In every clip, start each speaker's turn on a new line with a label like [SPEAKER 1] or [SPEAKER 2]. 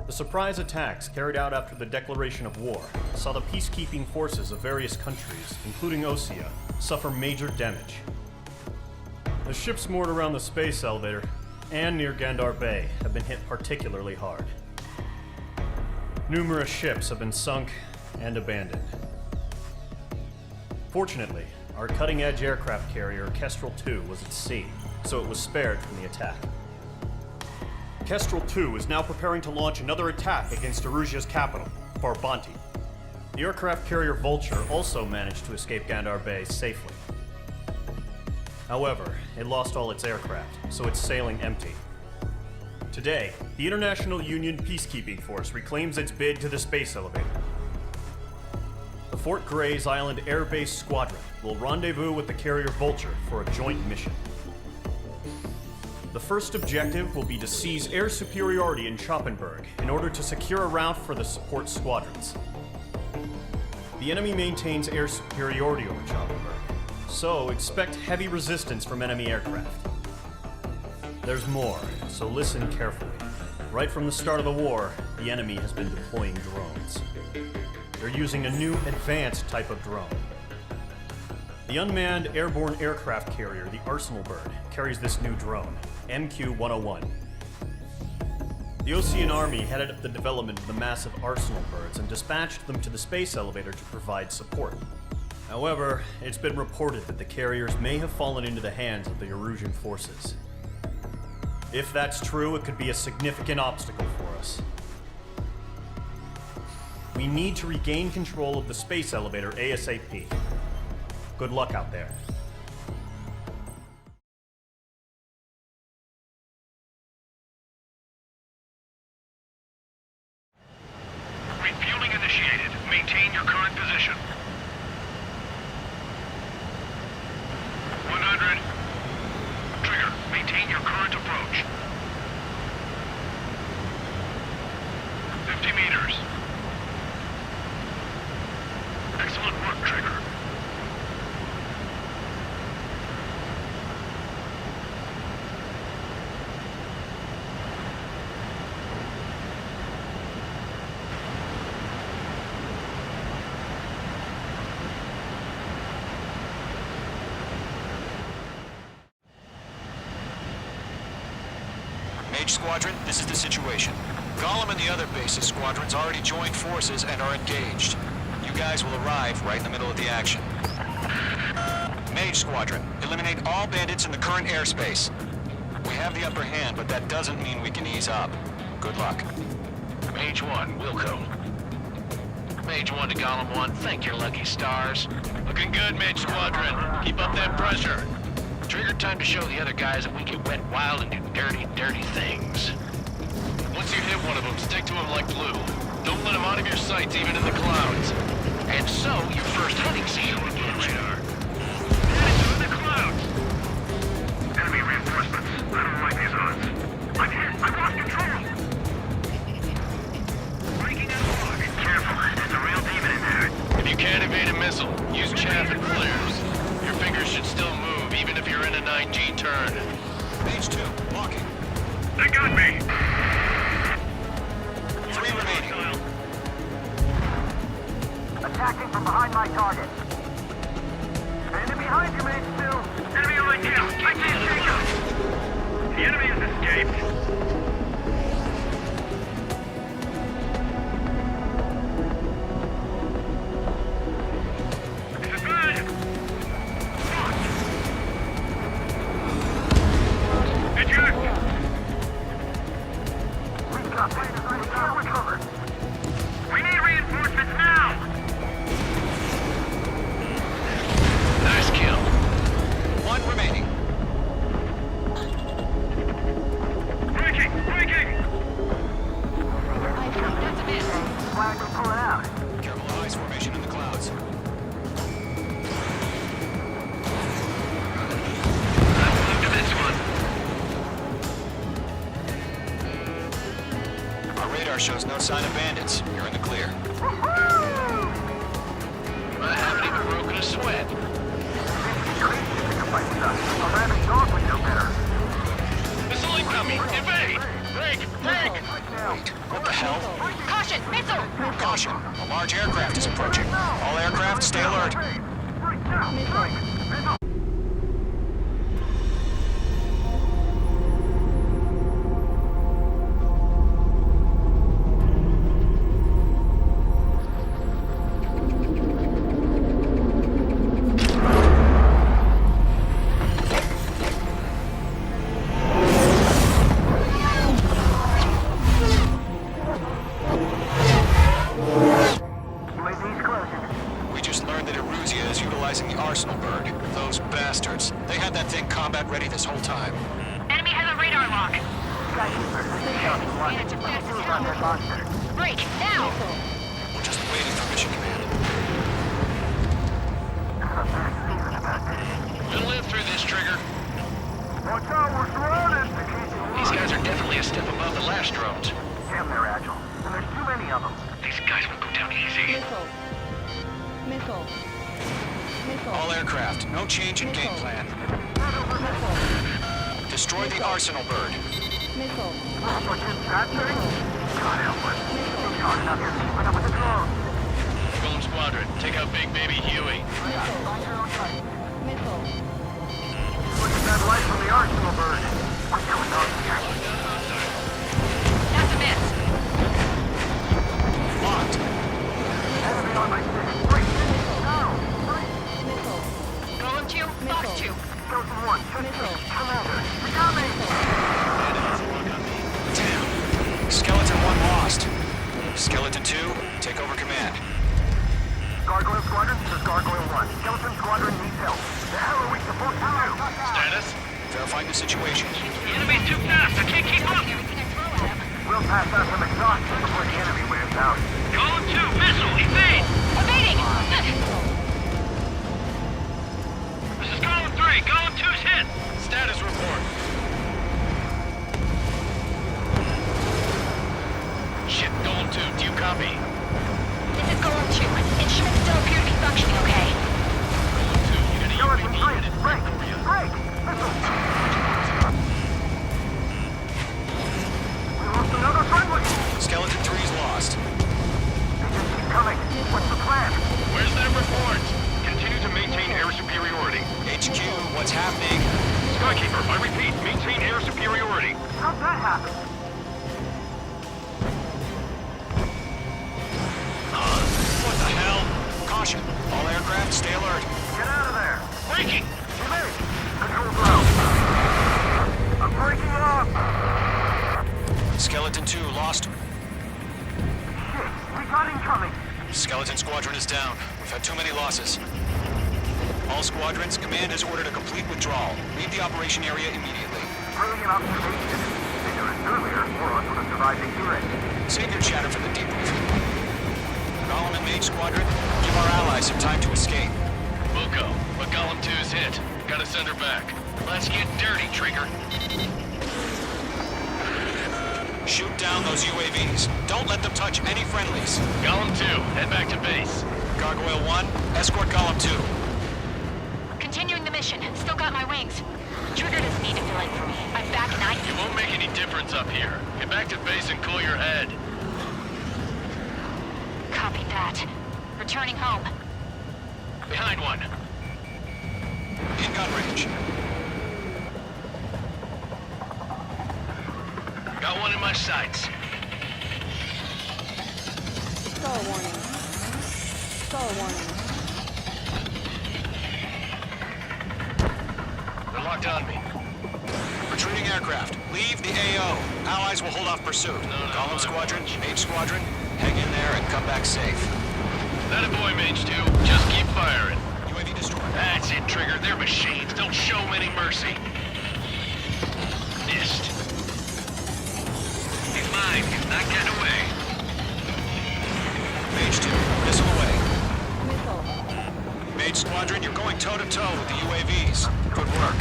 [SPEAKER 1] The surprise attacks carried out after the declaration of war saw the peacekeeping forces of various countries, including Osea, suffer major damage. The ships moored around the space elevator and near Gandar Bay have been hit particularly hard. Numerous ships have been sunk and abandoned. Fortunately, our cutting-edge aircraft carrier Kestrel 2 was at sea, so it was spared from the attack. Kestrel 2 is now preparing to launch another attack against Erusia's capital, Farbanti. The aircraft carrier Vulture also managed to escape Gandar Bay safely. However, it lost all its aircraft, so it's sailing empty. Today, the International Union Peacekeeping Force reclaims its bid to the space elevator. The Fort Gray's Island Air Base Squadron will rendezvous with the carrier Vulture for a joint mission. The first objective will be to seize air superiority in Schoppenberg in order to secure a route for the support squadrons. The enemy maintains air superiority over Schoppenberg, so expect heavy resistance from enemy aircraft. There's more, so listen carefully. Right from the start of the war, the enemy has been deploying drones. They're using a new advanced type of drone. The unmanned airborne aircraft carrier, the Arsenal Bird, carries this new drone, MQ-101. The Ocean Army headed up the development of the massive Arsenal Birds and dispatched them to the space elevator to provide support. However, it's been reported that the carriers may have fallen into the hands of the Erusian forces. If that's true, it could be a significant obstacle for us. We need to regain control of the space elevator ASAP. Good luck out there.
[SPEAKER 2] Refueling initiated. Maintain your current position. 100. Trigger, maintain your current approach. 50 meters. Excellent work, Trigger.
[SPEAKER 3] Mage Squadron, this is the situation. Gollum and the other base's squadrons already joined forces and are engaged. You guys will arrive right in the middle of the action. Mage Squadron, eliminate all bandits in the current airspace. We have the upper hand, but that doesn't mean we can ease up. Good luck.
[SPEAKER 2] Mage 1, Wilco. Mage 1 to Gollum 1, thank your lucky stars. Looking good, Mage Squadron. Keep up that pressure. Trigger time to show the other guys that we get wet wild and do dirty, dirty things. Once you hit one of them, stick to him like glue. Don't let him out of your sights, even in the clouds. And so, your first hunting season will be on radar. Headed to the clouds! Enemy reinforcements. I don't like these odds. I'm hit! I've lost control! Breaking out of lock. Careful, there's a real demon in there. If you can't evade a missile, use chaff and flares. Your fingers should still move, even if you're in a 9G turn.
[SPEAKER 3] Mage 2, walking.
[SPEAKER 2] They got me!
[SPEAKER 3] 3 remaining.
[SPEAKER 4] Attacking from behind my target. Enemy behind you, Mage 2.
[SPEAKER 2] Enemy on my tail! I can't shake him! The enemy has escaped. This is good! Eject!
[SPEAKER 4] We've got planes ready to recover.
[SPEAKER 2] We need reinforcements now! Nice kill.
[SPEAKER 3] 1 remaining.
[SPEAKER 2] Breaking! Breaking!
[SPEAKER 4] Flag will pull it out.
[SPEAKER 3] Careful of ice formation in the clouds.
[SPEAKER 2] Let's move to this one.
[SPEAKER 3] Our radar shows no sign of bandits. You're in the clear.
[SPEAKER 2] I haven't even broken a sweat.
[SPEAKER 4] A rabid dog would know better.
[SPEAKER 2] Missile incoming! Evade! Break! Break!
[SPEAKER 3] complete. What the hell?
[SPEAKER 5] Caution! Missile!
[SPEAKER 3] Caution! A large aircraft is approaching. All aircraft, stay alert. We just learned that Eruzia is utilizing the Arsenal bird. Those bastards. They had that thing combat ready this whole time.
[SPEAKER 5] Enemy has a radar lock. Units are fast as hell. Break, now!
[SPEAKER 3] We're just waiting for mission command.
[SPEAKER 2] We'll live through this, Trigger.
[SPEAKER 4] Watch out, we're surrounded!
[SPEAKER 2] These guys are definitely a step above the last drones.
[SPEAKER 4] Damn, they're agile. And there's too many of them.
[SPEAKER 2] These guys won't go down easy.
[SPEAKER 6] Missile.
[SPEAKER 3] All aircraft, no change in game plan. Destroy the Arsenal bird.
[SPEAKER 6] Missile.
[SPEAKER 4] What's in that thing? God help us. It's hard enough here keeping up with the drone.
[SPEAKER 2] Golem Squadron, take out Big Baby Huey.
[SPEAKER 6] Missile.
[SPEAKER 4] Look at that light from the Arsenal bird. What's going on here?
[SPEAKER 5] That's a miss.
[SPEAKER 3] Locked.
[SPEAKER 4] Enemy on my stick. Break it. Now.
[SPEAKER 6] Missile.
[SPEAKER 5] Golem 2, Fox 2.
[SPEAKER 4] Skeleton 1, check
[SPEAKER 6] Missile.
[SPEAKER 4] Commander. We got me.
[SPEAKER 3] Damn. Skeleton 1 lost. Skeleton 2, take over command.
[SPEAKER 4] Gargoyle Squadron, this is Gargoyle 1. Skeleton Squadron needs help. The hell are we supposed to do?
[SPEAKER 2] Status?
[SPEAKER 3] Verifying the situation.
[SPEAKER 2] The enemy's too fast. I can't keep up.
[SPEAKER 5] Everything I throw at him.
[SPEAKER 4] We'll pass out some exhaustion before the enemy wears out.
[SPEAKER 2] Golem 2, missile, evade!
[SPEAKER 5] Evading!
[SPEAKER 2] This is Golem 3. Golem 2's hit. Status report. Shit, Golem 2, do you copy?
[SPEAKER 5] This is Golem 2. Instruments still appear to be functioning okay.
[SPEAKER 2] Golem 2, you got a
[SPEAKER 4] Skeleton
[SPEAKER 2] UAV
[SPEAKER 4] 3,
[SPEAKER 2] headed
[SPEAKER 4] break!
[SPEAKER 2] right for you.
[SPEAKER 4] Break! Missile! We lost another friendly!
[SPEAKER 3] Skeleton 3's lost.
[SPEAKER 4] They just keep coming. What's the plan?
[SPEAKER 2] Where's that report? Continue to maintain air superiority.
[SPEAKER 3] HQ, what's happening?
[SPEAKER 2] Skykeeper, I repeat, maintain air superiority.
[SPEAKER 4] How'd that happen?
[SPEAKER 3] What the hell? Caution. All aircraft, stay alert.
[SPEAKER 4] Get out of there!
[SPEAKER 2] Breaking!
[SPEAKER 4] Evade! Control ground! I'm breaking up!
[SPEAKER 3] Skeleton 2 lost.
[SPEAKER 4] Shit! We got incoming!
[SPEAKER 3] Skeleton Squadron is down. We've had too many losses. All squadrons, command has ordered a complete withdrawal. Leave the operation area immediately.
[SPEAKER 4] Brilliant observation. If they do it earlier, more of us would have survived to hear it.
[SPEAKER 3] Save your chatter for the debrief. Golem and Mage Squadron, give our allies some time to escape.
[SPEAKER 2] We'll go, but Golem 2's hit. Gotta send her back. Let's get dirty, Trigger.
[SPEAKER 3] Shoot down those UAVs. Don't let them touch any friendlies.
[SPEAKER 2] Golem 2, head back to base.
[SPEAKER 3] Gargoyle 1, escort Golem 2.
[SPEAKER 5] Continuing the mission. Still got my wings. Trigger doesn't need to fill in for me. I'm back and
[SPEAKER 2] It won't make any difference up here. Get back to base and cool your head.
[SPEAKER 5] Copy that. Returning home.
[SPEAKER 2] Behind one.
[SPEAKER 3] In gun range.
[SPEAKER 2] Got one in my sights.
[SPEAKER 6] Star warning. Star warning.
[SPEAKER 2] They're locked on me.
[SPEAKER 3] Retreating aircraft. Leave the AO. Allies will hold off pursuit. Golem Squadron, Mage Squadron, hang in there and come back safe.
[SPEAKER 2] That a boy, Mage 2. Just keep firing.
[SPEAKER 3] UAV destroyed.
[SPEAKER 2] That's it, Trigger. They're machines. Don't show 'em any mercy. Missed. He's mine. He's not getting away.
[SPEAKER 3] Mage 2, missile away.
[SPEAKER 6] Missile.
[SPEAKER 3] Mage Squadron, you're going toe-to-toe with the UAVs. Good work.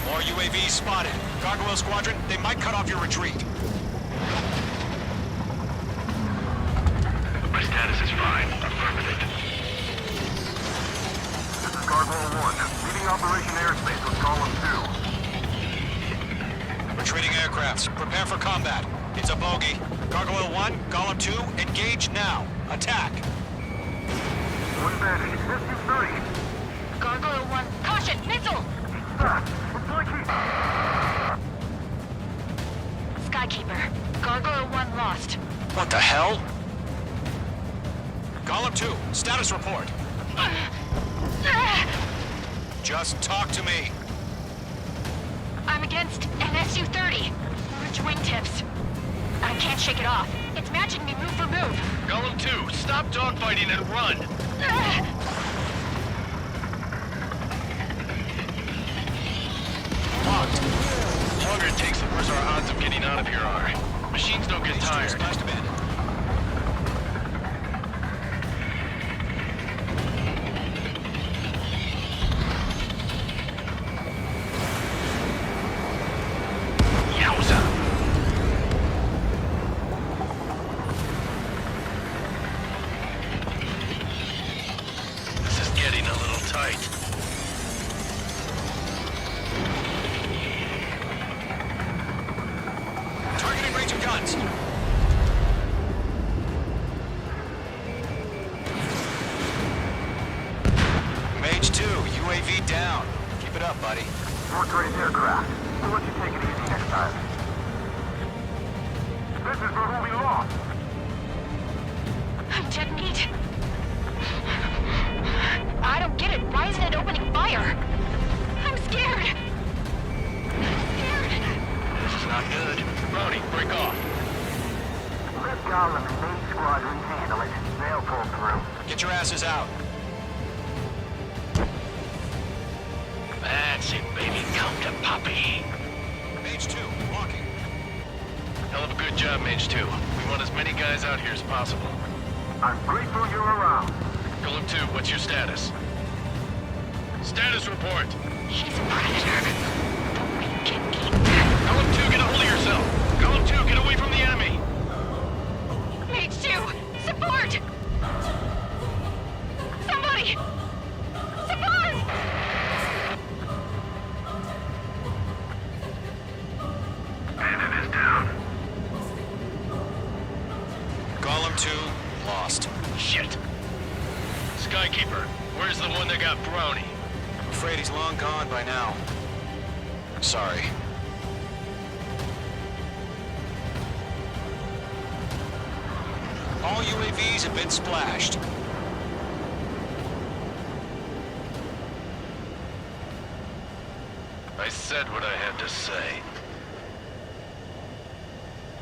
[SPEAKER 3] More UAVs spotted. Gargoyle Squadron, they might cut off your retreat.
[SPEAKER 2] My status is fine. Affirmative.
[SPEAKER 4] This is Gargoyle 1, leading Operation Airspace with Golem 2.
[SPEAKER 3] Retreating aircrafts. Prepare for combat. It's a bogey. Gargoyle 1, Golem 2, engage now. Attack.
[SPEAKER 4] One bandit. SU-30.
[SPEAKER 5] Gargoyle 1, caution, missile!
[SPEAKER 4] It's like he...
[SPEAKER 5] Skykeeper, Gargoyle 1 lost.
[SPEAKER 3] What the hell? Golem 2, status report. Just talk to me.
[SPEAKER 5] I'm against an SU-30. Large wingtips. I can't shake it off. It's matching me move for move.
[SPEAKER 2] Golem 2, stop dogfighting and run!
[SPEAKER 3] Locked.
[SPEAKER 2] The longer it takes, the worse our odds of getting out of here are. Machines don't get tired.
[SPEAKER 3] Splashed abandoned.
[SPEAKER 2] Yowza! This is getting a little tight.
[SPEAKER 3] Targeting range of guns. Mage 2, UAV down. Keep it up, buddy.
[SPEAKER 4] Fourth-grade aircraft. We'll let you take it easy next time. This is for who we lost.
[SPEAKER 5] I'm dead meat. I don't get it. Why isn't it opening fire? I'm scared.
[SPEAKER 2] This is not good. Brody, break off.
[SPEAKER 4] Let Golem and main squadrons handle it. They'll pull through.
[SPEAKER 3] Get your asses out.
[SPEAKER 2] That's it, baby. Come to Poppy.
[SPEAKER 3] Mage 2, walking.
[SPEAKER 2] Hell of a good job, Mage 2. We want as many guys out here as possible.
[SPEAKER 4] I'm grateful you're around.
[SPEAKER 2] Golem 2, what's your status? Status report.
[SPEAKER 5] He's a predator. But we can keep
[SPEAKER 2] Golem 2, get a hold of yourself. Golem 2, get away from the enemy.
[SPEAKER 5] Mage 2, support! Somebody! Support!
[SPEAKER 4] Bandit is down.
[SPEAKER 3] Golem 2, lost.
[SPEAKER 2] Shit. Skykeeper, where's the one that got Brownie?
[SPEAKER 3] I'm afraid he's long gone by now. Sorry. All UAVs have been splashed.
[SPEAKER 2] I said what I had to say.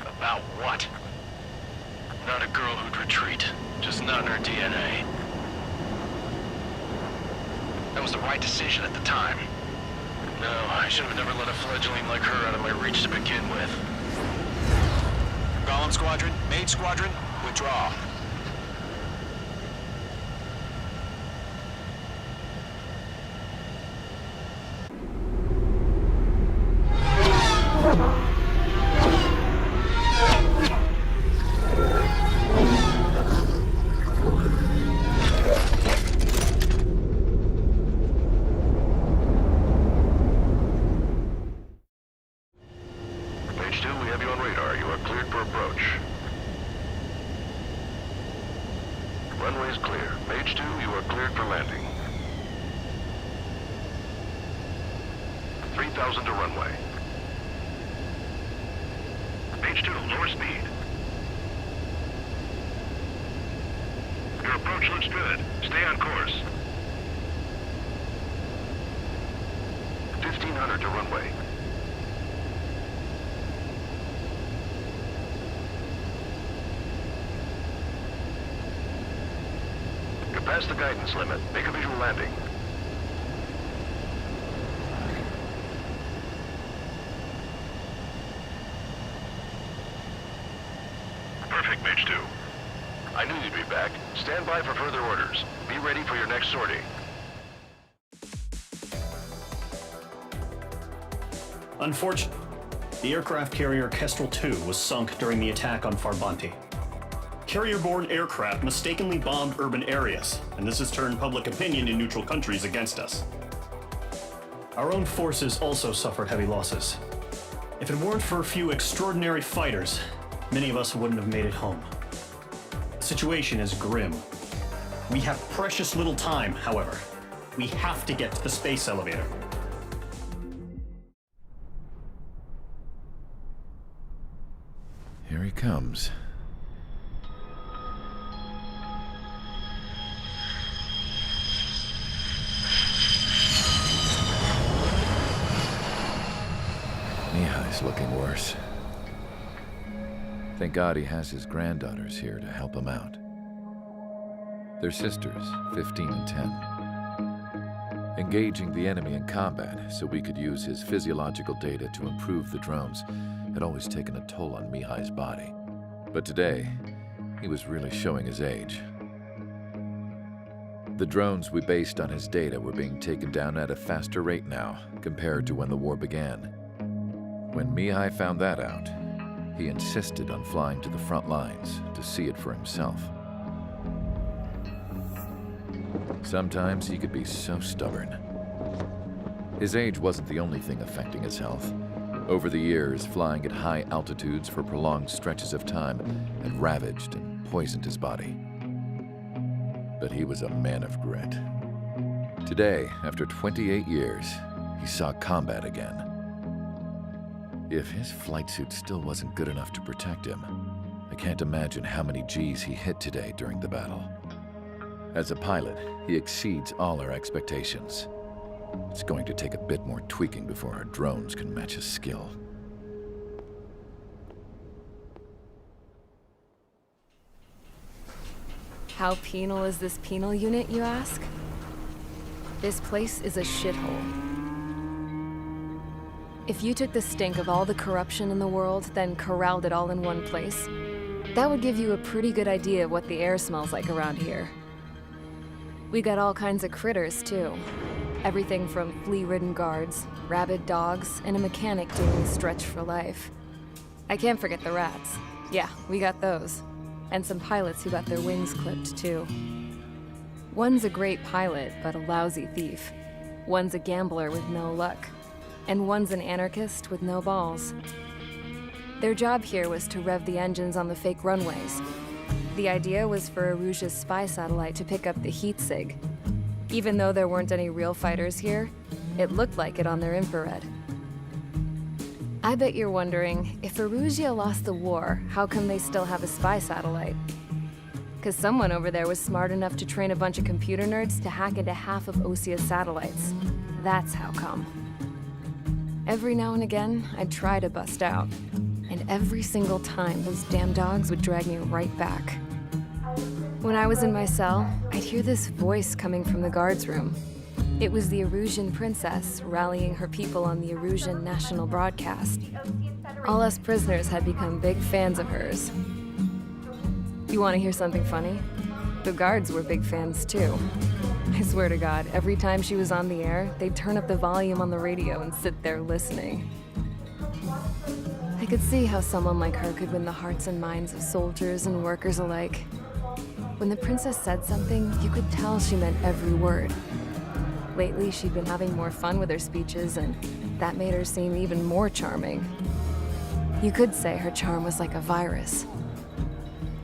[SPEAKER 2] About what? Not a girl who'd retreat. Just not in her DNA. That was the right decision at the time. No, I should have never let a fledgling like her out of my reach to begin with.
[SPEAKER 3] Golem Squadron, Mage Squadron, withdraw.
[SPEAKER 2] Page 2, we have you on radar. You are cleared for approach. Runway is clear. Page 2, you are cleared for landing. 3,000 to runway. Page 2, lower speed. Your approach looks good. Stay on course. 1,500 to runway. You're past the guidance limit. Make a visual landing. Perfect, Mage 2. I knew you'd be back. Stand by for further orders. Be ready for your next sortie.
[SPEAKER 1] Unfortunately, the aircraft carrier Kestrel 2 was sunk during the attack on Farbanti. Carrier-borne aircraft mistakenly bombed urban areas, and this has turned public opinion in neutral countries against us. Our own forces also suffered heavy losses. If it weren't for a few extraordinary fighters, many of us wouldn't have made it home. The situation is grim. We have precious little time, however. We have to get to the space elevator.
[SPEAKER 7] Here he comes. Mihai's looking worse. Thank God he has his granddaughters here to help him out. They're sisters, 15 and 10. Engaging the enemy in combat so we could use his physiological data to improve the drones had always taken a toll on Mihai's body. But today, he was really showing his age. The drones we based on his data were being taken down at a faster rate now compared to when the war began. When Mihai found that out, he insisted on flying to the front lines to see it for himself. Sometimes he could be so stubborn. His age wasn't the only thing affecting his health. Over the years, flying at high altitudes for prolonged stretches of time had ravaged and poisoned his body. But he was a man of grit. Today, after 28 years, he saw combat again. If his flight suit still wasn't good enough to protect him, I can't imagine how many Gs he hit today during the battle. As a pilot, he exceeds all our expectations. It's going to take a bit more tweaking before our drones can match his skill.
[SPEAKER 8] How penal is this penal unit, you ask? This place is a shithole. If you took the stink of all the corruption in the world, then corralled it all in one place, that would give you a pretty good idea of what the air smells like around here. We got all kinds of critters, too. Everything from flea-ridden guards, rabid dogs, and a mechanic doing the stretch for life. I can't forget the rats. Yeah, we got those. And some pilots who got their wings clipped, too. One's a great pilot, but a lousy thief. One's a gambler with no luck. And one's an anarchist with no balls. Their job here was to rev the engines on the fake runways. The idea was for Aruja's spy satellite to pick up the heat sig. Even though there weren't any real fighters here, it looked like it on their infrared. I bet you're wondering, if Aruja lost the war, how come they still have a spy satellite? 'Cause someone over there was smart enough to train a bunch of computer nerds to hack into half of Osia's satellites. That's how come. Every now and again, I'd try to bust out. And every single time, those damn dogs would drag me right back. When I was in my cell, I'd hear this voice coming from the guards room. It was the Arusian princess rallying her people on the Arusian national broadcast. All us prisoners had become big fans of hers. You want to hear something funny? The guards were big fans too. I swear to God, every time she was on the air, they'd turn up the volume on the radio and sit there listening. I could see how someone like her could win the hearts and minds of soldiers and workers alike. When the princess said something, you could tell she meant every word. Lately, she'd been having more fun with her speeches, and that made her seem even more charming. You could say her charm was like a virus.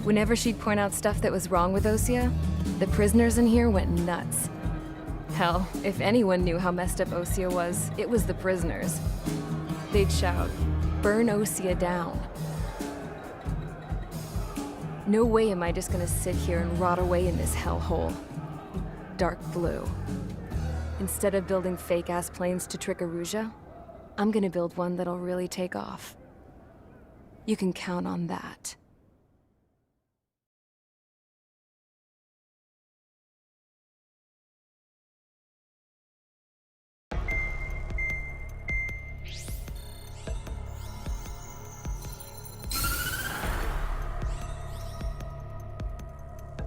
[SPEAKER 8] Whenever she'd point out stuff that was wrong with Osia, the prisoners in here went nuts. Hell, if anyone knew how messed up Osia was, it was the prisoners. They'd shout, "Burn Osia down." No way am I just gonna sit here and rot away in this hellhole. Dark blue. Instead of building fake-ass planes to trick Aruja, I'm gonna build one that'll really take off. You can count on that.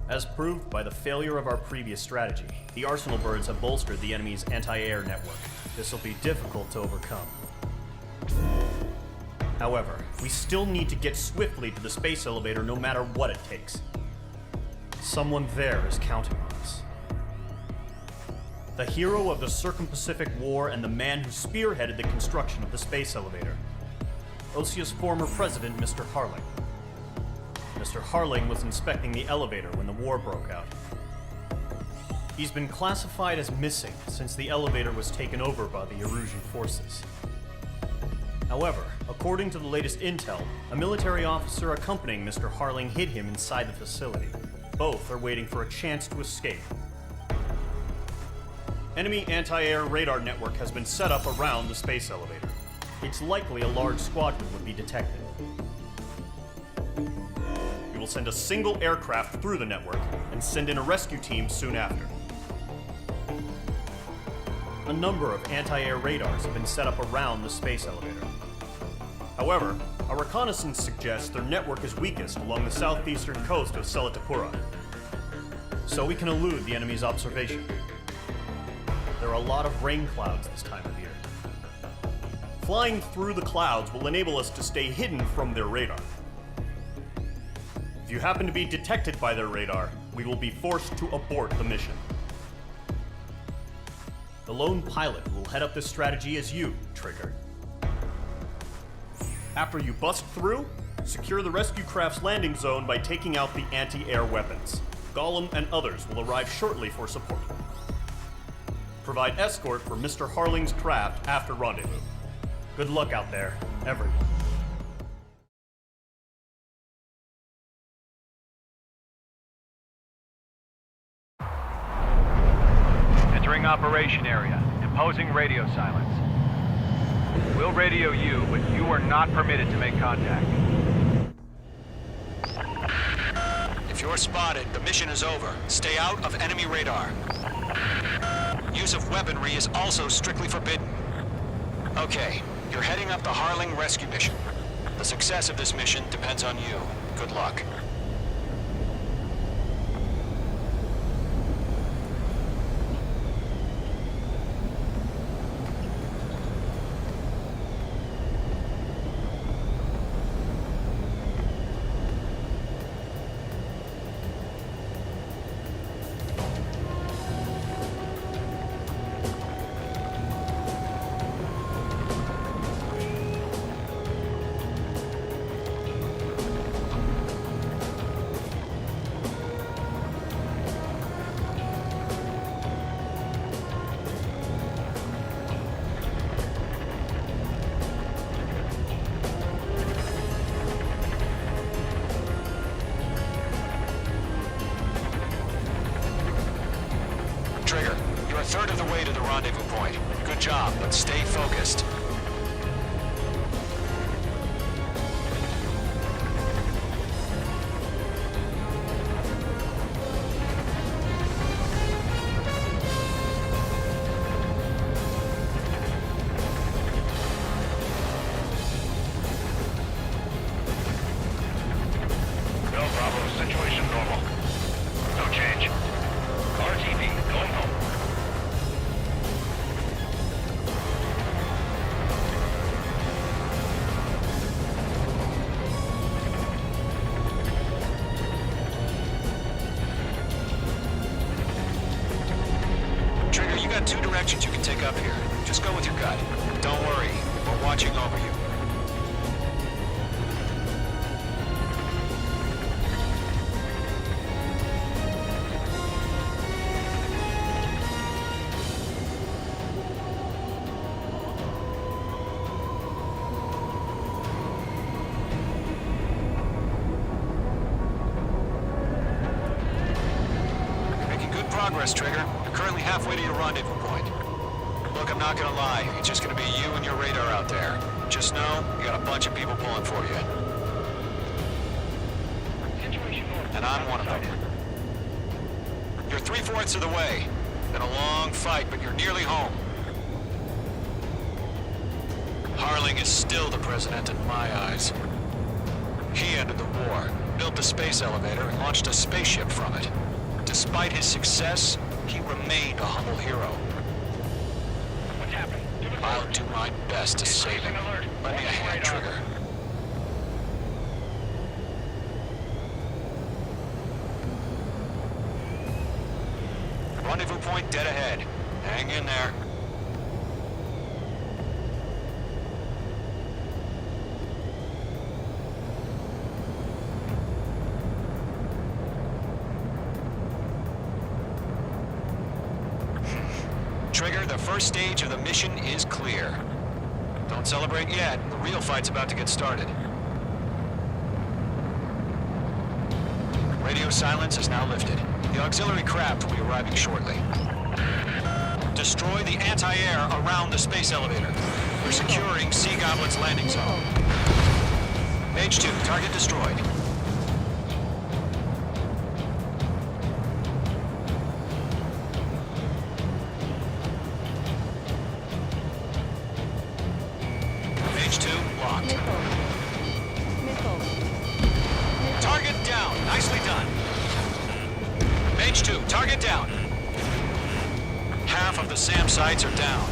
[SPEAKER 1] As proved by the failure of our previous strategy, the Arsenal birds have bolstered the enemy's anti-air network. This will be difficult to overcome. However, we still need to get swiftly to the space elevator no matter what it takes. Someone there is counting on us. The hero of the Circum-Pacific War and the man who spearheaded the construction of the space elevator. Osia's former president, Mr. Harling. Mr. Harling was inspecting the elevator when the war broke out. He's been classified as missing since the elevator was taken over by the Erusian forces. However, according to the latest intel, a military officer accompanying Mr. Harling hid him inside the facility. Both are waiting for a chance to escape. Enemy anti-air radar network has been set up around the space elevator. It's likely a large squadron would be detected. We will send a single aircraft through the network and send in a rescue team soon after. A number of anti-air radars have been set up around the space elevator. However, our reconnaissance suggests their network is weakest along the southeastern coast of Selatapura, so we can elude the enemy's observation. There are a lot of rain clouds this time of year. Flying through the clouds will enable us to stay hidden from their radar. If you happen to be detected by their radar, we will be forced to abort the mission. The lone pilot who will head up this strategy is you, Trigger. After you bust through, secure the rescue craft's landing zone by taking out the anti-air weapons. Gollum and others will arrive shortly for support. Provide escort for Mr. Harling's craft after rendezvous. Good luck out there, everyone.
[SPEAKER 9] Entering operation area. Imposing radio silence. We'll radio you, but you are not permitted to make contact.
[SPEAKER 3] If you're spotted, the mission is over. Stay out of enemy radar. Use of weaponry is also strictly forbidden. Okay, you're heading up the Harling rescue mission. The success of this mission depends on you. Good luck. Trigger, you're a third of the way to the rendezvous point. Good job, but stay focused.
[SPEAKER 2] No problem. Situation normal. No change. RTV, going home.
[SPEAKER 3] Trigger, you got two directions you can take up here. Just go with your gut. Don't worry, we're watching over you. Making good progress, Trigger. You're currently halfway to your rendezvous point. Look, I'm not gonna lie. It's just gonna be you and your radar out there. Just know, you got a bunch of people pulling for you. And I'm one of them. You're 3/4 of the way. Been a long fight, but you're nearly home. Harling is still the president in my eyes. He ended the war, built the space elevator, and launched a spaceship from it. Despite his success, he remained a humble hero.
[SPEAKER 2] What's happening?
[SPEAKER 3] I'll do my best to save him. Lend me a hand, Trigger. Rendezvous point dead ahead. Hang in there. first stage of the mission is clear. Don't celebrate yet. The real fight's about to get started. Radio silence is now lifted. The auxiliary craft will be arriving shortly. Destroy the anti-air around the space elevator. We're securing Sea Goblin's landing zone. Mage 2, target destroyed. Mage 2, locked.
[SPEAKER 6] Missile.
[SPEAKER 3] Target down. Nicely done. Mage 2, target down. Half of the SAM sites are down.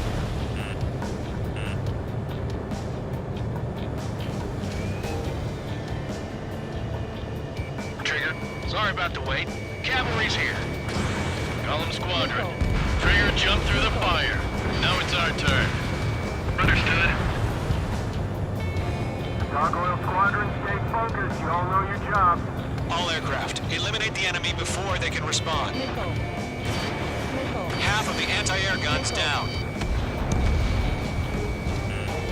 [SPEAKER 2] Trigger, sorry about the wait. Cavalry's here. Golem Squadron. Trigger jumped through the fire. Now it's our turn. Understood.
[SPEAKER 4] Gargoyle Squadron, stay focused. You all know your job.
[SPEAKER 3] All aircraft, eliminate the enemy before they can respond.
[SPEAKER 6] Missile.
[SPEAKER 3] Half of the anti-air guns down.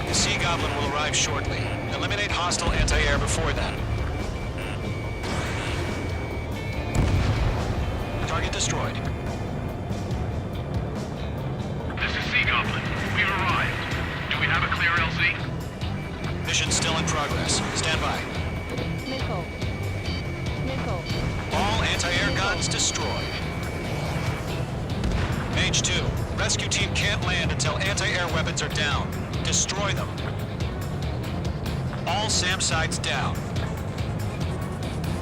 [SPEAKER 3] The Sea Goblin will arrive shortly. Eliminate hostile anti-air before then. Target destroyed.
[SPEAKER 2] This is Sea Goblin. We've arrived. Do we have a clear LZ?
[SPEAKER 3] Mission still in progress. Stand by.
[SPEAKER 6] Missile.
[SPEAKER 3] All anti-air guns destroyed. Mage 2, rescue team can't land until anti-air weapons are down. Destroy them. All SAM sites down.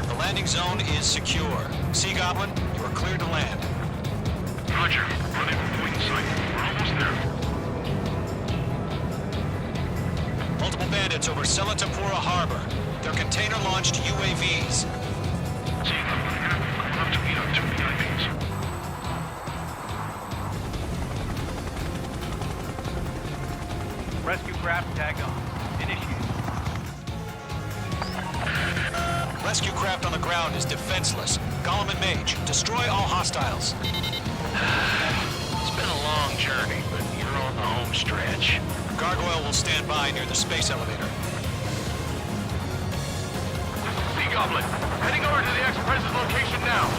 [SPEAKER 3] The landing zone is secure. Sea Goblin, you are cleared to land.
[SPEAKER 2] Roger. Running point in sight. We're almost there.
[SPEAKER 3] Multiple bandits over Selatapura Harbor. They're container-launched UAVs.
[SPEAKER 2] Sea Goblin, going up to meet our two VIPs.
[SPEAKER 9] Rescue craft tagged on. Initiate.
[SPEAKER 3] Rescue craft on the ground is defenseless. Golem and Mage, destroy all hostiles.
[SPEAKER 2] It's been a long journey, but you're on the home stretch.
[SPEAKER 3] Gargoyle will stand by near the space elevator.
[SPEAKER 2] Sea Goblin, heading over to the Express's location now.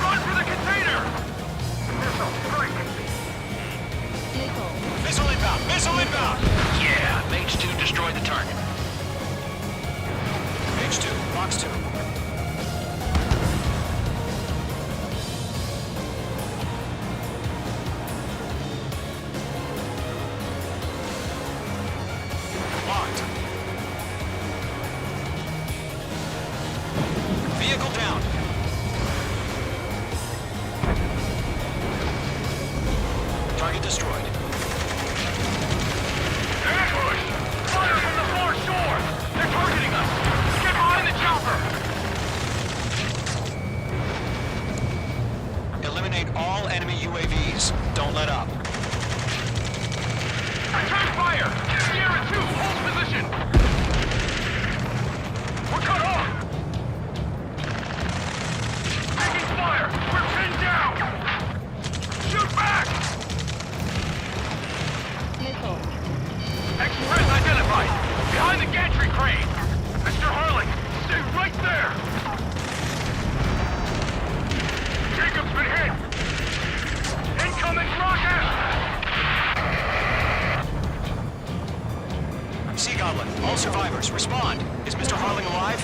[SPEAKER 2] Run for the container!
[SPEAKER 4] Missile, strike.
[SPEAKER 3] Missile inbound! Missile inbound!
[SPEAKER 2] Yeah, Mage 2 destroyed the target.
[SPEAKER 3] Mage 2, box 2. Locked. Vehicle down. Target destroyed.
[SPEAKER 2] Ambush! Fire from the far shore! They're targeting us! Get behind the chopper!
[SPEAKER 3] Eliminate all enemy UAVs. Don't let up.
[SPEAKER 2] Attack fire! Sierra 2, hold position! We're cut off! Taking fire! We're pinned down! Shoot back! Express identified! Behind the gantry crane! Mr. Harling, stay right there! Jacob's been hit! Incoming rocket!
[SPEAKER 3] Sea Goblin, all survivors, respond. Is Mr. Harling alive?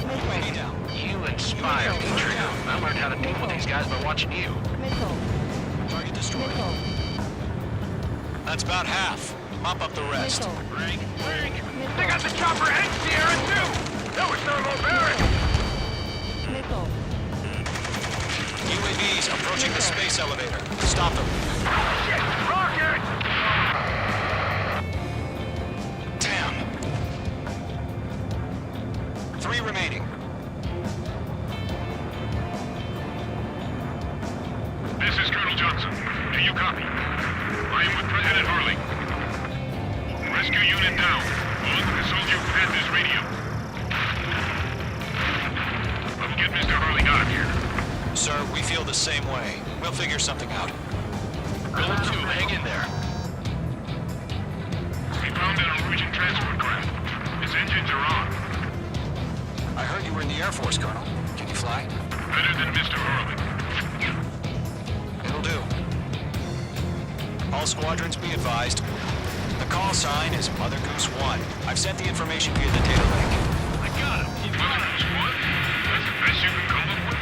[SPEAKER 3] UAV down.
[SPEAKER 2] You inspired me, Trio. I learned how to deal with these guys by watching you.
[SPEAKER 3] Target destroyed. That's about half. Mop up the rest.
[SPEAKER 2] Ring! They got the chopper and Sierra 2! That was thermobaric!
[SPEAKER 3] UAVs approaching the space elevator. Stop them.
[SPEAKER 2] Shit! Rocket!
[SPEAKER 3] Damn. 3 remaining.
[SPEAKER 10] This is Colonel Johnson. Do you copy? I am with President Harling. Rescue unit down. All soldier path is radio. I'll get Mr. Harling out of here.
[SPEAKER 3] Sir, we feel the same way. We'll figure something out.
[SPEAKER 2] Golem 2, hang in there.
[SPEAKER 10] We found an Norwegian transport craft. Its engines are on.
[SPEAKER 3] I heard you were in the Air Force, Colonel. Can you fly?
[SPEAKER 10] Better than Mr. Hurley.
[SPEAKER 3] It'll do. All squadrons be advised. The call sign is Mother Goose 1. I've sent the information via the data link.
[SPEAKER 2] I got him. He's got him.
[SPEAKER 10] What? That's the best you can come up with?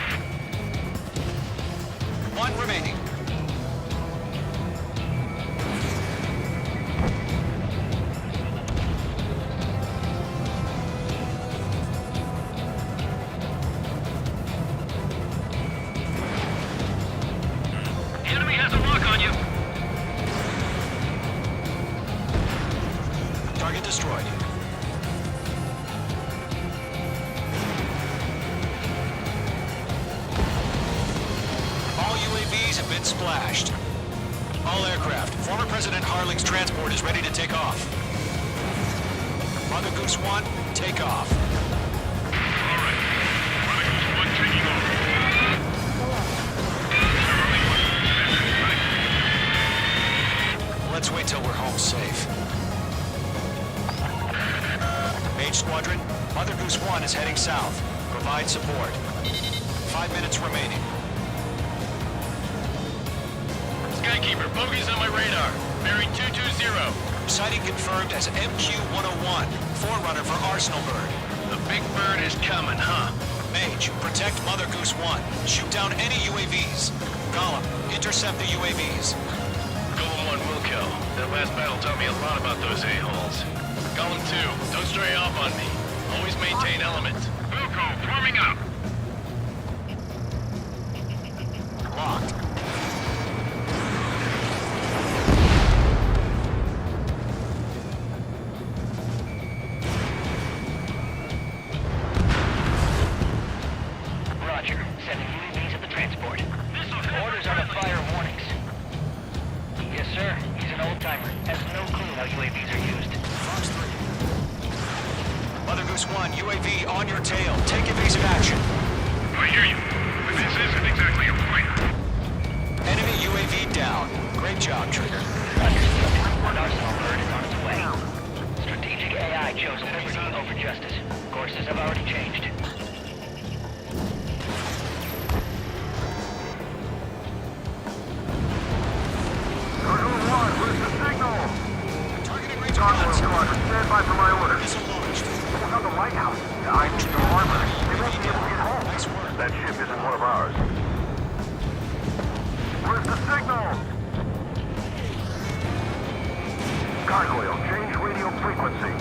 [SPEAKER 3] One remaining.
[SPEAKER 2] The enemy has a lock on you.
[SPEAKER 3] Target destroyed. All UAVs have been splashed. All aircraft. Former President Harling's transport is ready to take off. Mother Goose 1, take off.
[SPEAKER 10] All right. Mother Goose 1 taking off.
[SPEAKER 3] Let's wait till we're home safe. Mage Squadron, Mother Goose 1 is heading south. Provide support. 5 minutes remaining.
[SPEAKER 2] Skykeeper, bogeys on my radar. Bearing 220.
[SPEAKER 3] Sighting confirmed as MQ-101, forerunner for Arsenal Bird.
[SPEAKER 2] The big bird is coming, huh?
[SPEAKER 3] Mage, protect Mother Goose 1. Shoot down any UAVs. Gollum, intercept the UAVs.
[SPEAKER 2] Golem 1 will kill. That last battle taught me a lot about those a-holes. Golem 2, don't stray off on me. Always maintain element.
[SPEAKER 10] Wilco, forming up.
[SPEAKER 3] Locked.
[SPEAKER 11] Roger. Sending UAVs at the transport. Orders are to fire warnings. Yes, sir. He's an old-timer. Has no clue how UAVs are used.
[SPEAKER 3] Fox 3. Mother Goose 1, UAV on your tail. Take evasive action.
[SPEAKER 10] I hear you. But this isn't exactly a fight.
[SPEAKER 3] Enemy UAV down. Great job, Trigger.
[SPEAKER 11] An Arsenal Bird is on its way. Strategic AI chose liberty over justice. Courses have already changed.
[SPEAKER 4] Cargo 1, where's the signal?
[SPEAKER 3] Targeting range of
[SPEAKER 4] Cargo
[SPEAKER 3] guns.
[SPEAKER 4] Squadron, stand by for my orders.
[SPEAKER 3] Missile launched.
[SPEAKER 4] Look on the lighthouse. I need the armor. They won't be able to get home.
[SPEAKER 3] Nice work.
[SPEAKER 4] That ship isn't one of ours. Where's the signal? Gargoyle, change radio frequency.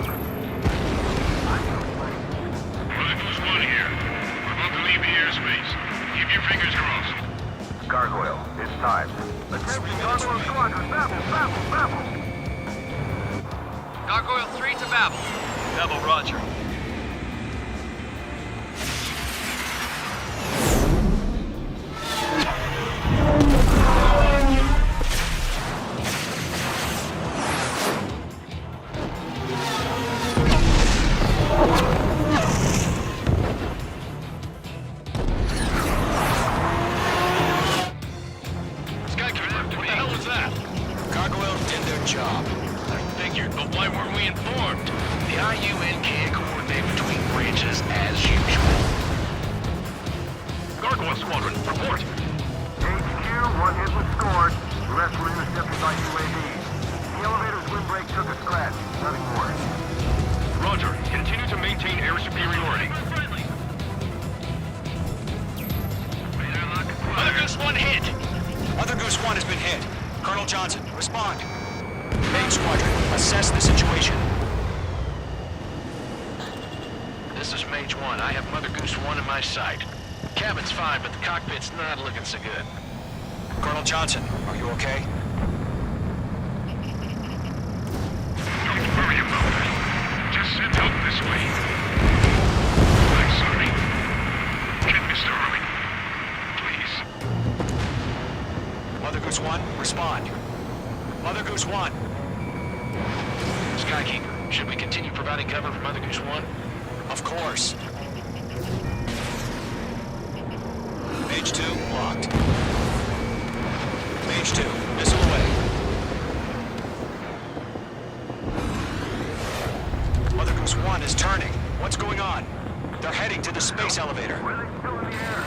[SPEAKER 10] Mother Goose 1 here. We're about to leave the airspace. Keep your fingers crossed.
[SPEAKER 4] Gargoyle, it's time. Attention, Gargoyle Squadron, Babel, Babel, Babel.
[SPEAKER 2] Gargoyle 3 to Babel. Babel, roger. Skykeeper, what the hell was that?
[SPEAKER 3] Gargoyle did their job.
[SPEAKER 2] I figured, but why weren't we informed? The IUN can't coordinate between branches as usual.
[SPEAKER 10] Gargoyle Squadron, report.
[SPEAKER 4] HQ, one hit was scored. The rest were intercepted by UAVs. The elevator's windbreak took a scratch. Nothing more.
[SPEAKER 10] Roger. Continue to maintain air superiority.
[SPEAKER 2] Mother Goose 1 hit!
[SPEAKER 3] Mother Goose 1 has been hit. Colonel Johnson, respond. Main Squadron, assess the situation.
[SPEAKER 2] This is Mage 1. I have Mother Goose 1 in my sight. Cabin's fine, but the cockpit's not looking so good.
[SPEAKER 3] Colonel Johnson, are you okay?
[SPEAKER 10] Don't worry about that. Just send help this way. I'm sorry. Get Mr. Hurley. Please.
[SPEAKER 3] Mother Goose 1, respond. Mother Goose 1.
[SPEAKER 2] Skykeeper, should we continue providing cover for Mother Goose 1?
[SPEAKER 3] Of course. Mage 2, locked. Mage 2, missile away. What's going on? They're heading to the space elevator.
[SPEAKER 4] Why are they still in the air?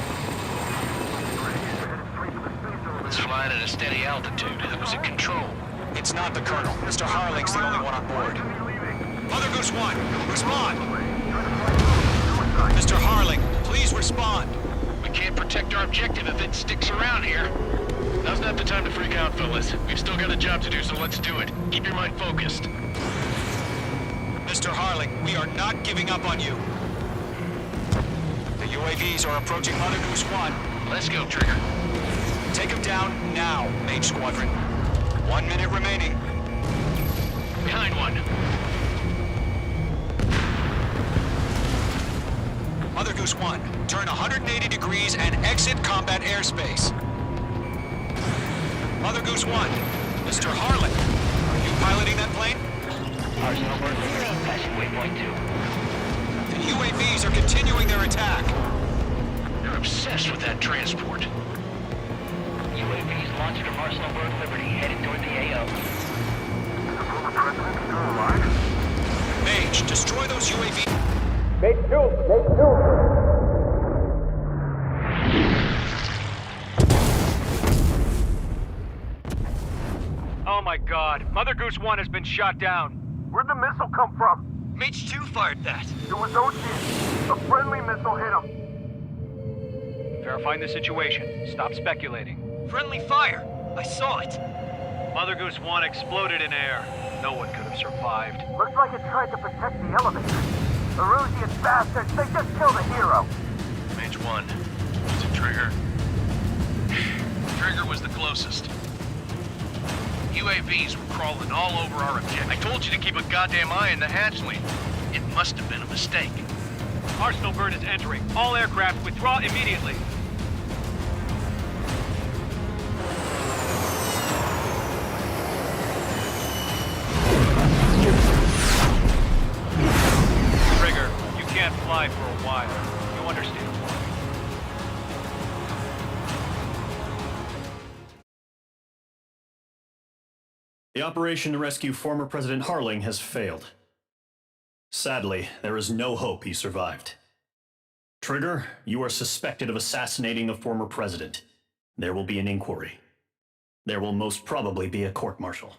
[SPEAKER 4] They're headed straight to the space elevator.
[SPEAKER 2] It's flying at a steady altitude. Who's in control?
[SPEAKER 3] It's not the Colonel. Mr. Harling's the only one on board. Mother Goose 1, respond! Mr. Harling, please respond.
[SPEAKER 2] We can't protect our objective if it sticks around here. Now's not the time to freak out, fellas. We've still got a job to do, so let's do it. Keep your mind focused.
[SPEAKER 3] Mr. Harling, we are not giving up on you. The UAVs are approaching Mother Goose 1.
[SPEAKER 2] Let's go, Trigger.
[SPEAKER 3] Take them down now, Mage Squadron. 1 minute remaining.
[SPEAKER 2] Behind one.
[SPEAKER 3] Mother Goose 1, turn 180 degrees and exit combat airspace. Mother Goose 1, Mr. Harling, are you piloting that plane?
[SPEAKER 11] Arsenal Bird Liberty, passing waypoint 2.
[SPEAKER 3] The UAVs are continuing their attack.
[SPEAKER 2] They're obsessed with that transport.
[SPEAKER 11] UAVs launched from Arsenal Bird Liberty, headed toward the AO.
[SPEAKER 4] The former president still alive?
[SPEAKER 3] Mage, destroy those UAVs.
[SPEAKER 9] Oh my god. Mother Goose 1 has been shot down.
[SPEAKER 4] Where'd the missile come from?
[SPEAKER 3] Mage 2 fired that.
[SPEAKER 4] It was Ocean. A friendly missile hit him.
[SPEAKER 9] Verifying the situation. Stop speculating.
[SPEAKER 3] Friendly fire. I saw it.
[SPEAKER 9] Mother Goose 1 exploded in air. No one could have survived.
[SPEAKER 4] Looks like it tried to protect the elevator. The Erusian bastards, they just killed a hero.
[SPEAKER 2] Mage 1. Was it Trigger? Trigger was the closest. UAVs were crawling all over our objective. I told you to keep a goddamn eye on the hatchling. It must have been a mistake.
[SPEAKER 9] Arsenal Bird is entering. All aircraft withdraw immediately. Trigger, you can't fly for a while. You understand why.
[SPEAKER 1] The operation to rescue former President Harling has failed. Sadly, there is no hope he survived. Trigger, you are suspected of assassinating a former president. There will be an inquiry. There will most probably be a court-martial.